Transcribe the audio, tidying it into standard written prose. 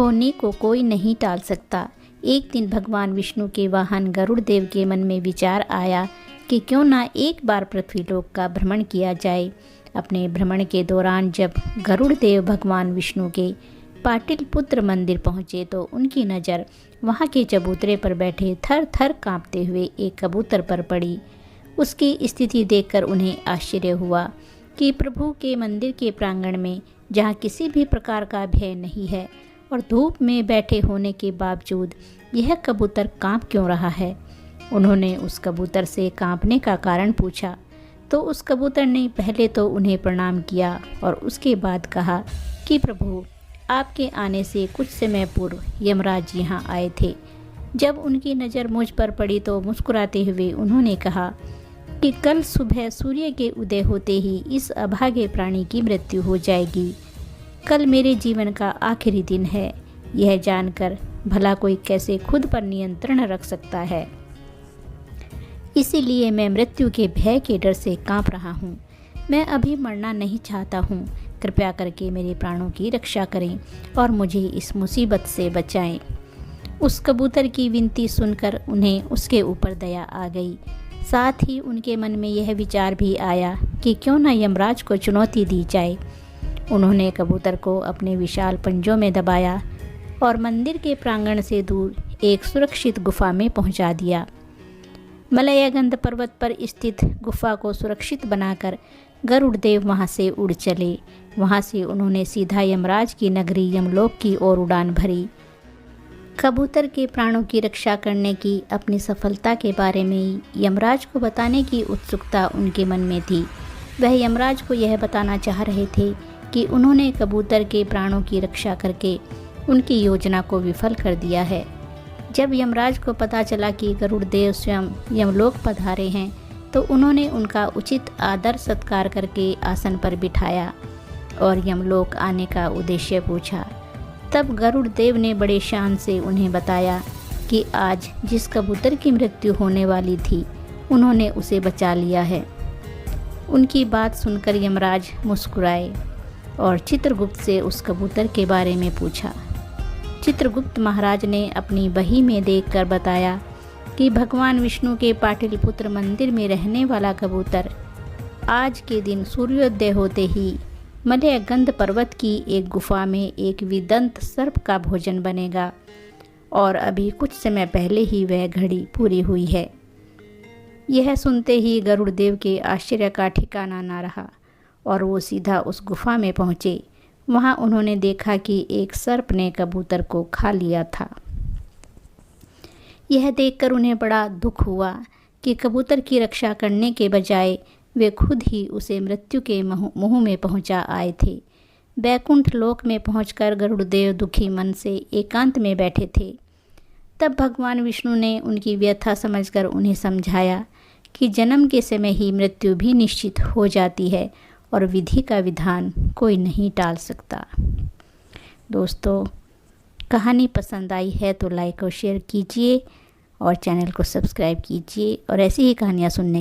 होने को कोई नहीं टाल सकता। एक दिन भगवान विष्णु के वाहन गरुड़ देव के मन में विचार आया कि क्यों ना एक बार पृथ्वीलोक का भ्रमण किया जाए। अपने भ्रमण के दौरान जब गरुड़ देव भगवान विष्णु के पाटलिपुत्र मंदिर पहुँचे तो उनकी नज़र वहाँ के चबूतरे पर बैठे थर थर काँपते हुए एक कबूतर पर पड़ी। उसकी स्थिति देखकर उन्हें आश्चर्य हुआ कि प्रभु के मंदिर के प्रांगण में, जहाँ किसी भी प्रकार का भय नहीं है और धूप में बैठे होने के बावजूद यह कबूतर काँप क्यों रहा है। उन्होंने उस कबूतर से काँपने का कारण पूछा तो उस कबूतर ने पहले तो उन्हें प्रणाम किया और उसके बाद कहा कि प्रभु, आपके आने से कुछ समय पूर्व यमराज यहाँ आए थे। जब उनकी नज़र मुझ पर पड़ी तो मुस्कुराते हुए उन्होंने कहा कि कल सुबह सूर्य के उदय होते ही इस अभागे प्राणी की मृत्यु हो जाएगी। कल मेरे जीवन का आखिरी दिन है। यह जानकर भला कोई कैसे खुद पर नियंत्रण रख सकता है। इसीलिए मैं मृत्यु के भय के डर से कांप रहा हूँ। मैं अभी मरना नहीं चाहता हूँ। कृपया करके मेरे प्राणों की रक्षा करें और मुझे इस मुसीबत से बचाएं। उस कबूतर की विनती सुनकर उन्हें उसके ऊपर दया आ गई। साथ ही उनके मन में यह विचार भी आया कि क्यों न यमराज को चुनौती दी जाए। उन्होंने कबूतर को अपने विशाल पंजों में दबाया और मंदिर के प्रांगण से दूर एक सुरक्षित गुफा में पहुंचा दिया। मलयगंध पर्वत पर स्थित गुफा को सुरक्षित बनाकर गरुड़ देव वहाँ से उड़ चले। वहाँ से उन्होंने सीधा यमराज की नगरी यमलोक की ओर उड़ान भरी। कबूतर के प्राणों की रक्षा करने की अपनी सफलता के बारे में यमराज को बताने की उत्सुकता उनके मन में थी। वह यमराज को यह बताना चाह रहे थे कि उन्होंने कबूतर के प्राणों की रक्षा करके उनकी योजना को विफल कर दिया है। जब यमराज को पता चला कि गरुड़ देव स्वयं यमलोक पधारे हैं तो उन्होंने उनका उचित आदर सत्कार करके आसन पर बिठाया और यमलोक आने का उद्देश्य पूछा। तब गरुड़ देव ने बड़े शान से उन्हें बताया कि आज जिस कबूतर की मृत्यु होने वाली थी उन्होंने उसे बचा लिया है। उनकी बात सुनकर यमराज मुस्कुराए और चित्रगुप्त से उस कबूतर के बारे में पूछा। चित्रगुप्त महाराज ने अपनी बही में देखकर बताया कि भगवान विष्णु के पाटलिपुत्र मंदिर में रहने वाला कबूतर आज के दिन सूर्योदय होते ही मलयगंध पर्वत की एक गुफा में एक विदंत सर्प का भोजन बनेगा और अभी कुछ समय पहले ही वह घड़ी पूरी हुई है। यह सुनते ही गरुड़ देव के आश्चर्य का ठिकाना न रहा और वो सीधा उस गुफा में पहुँचे। वहाँ उन्होंने देखा कि एक सर्प ने कबूतर को खा लिया था। यह देखकर उन्हें बड़ा दुख हुआ कि कबूतर की रक्षा करने के बजाय वे खुद ही उसे मृत्यु के मुँह में पहुंचा आए थे। बैकुंठ लोक में पहुंचकर गरुड़देव दुखी मन से एकांत में बैठे थे। तब भगवान विष्णु ने उनकी व्यथा समझकर उन्हें समझाया कि जन्म के समय ही मृत्यु भी निश्चित हो जाती है और विधि का विधान कोई नहीं टाल सकता। दोस्तों, कहानी पसंद आई है तो लाइक और शेयर कीजिए और चैनल को सब्सक्राइब कीजिए और ऐसी ही कहानियाँ सुनने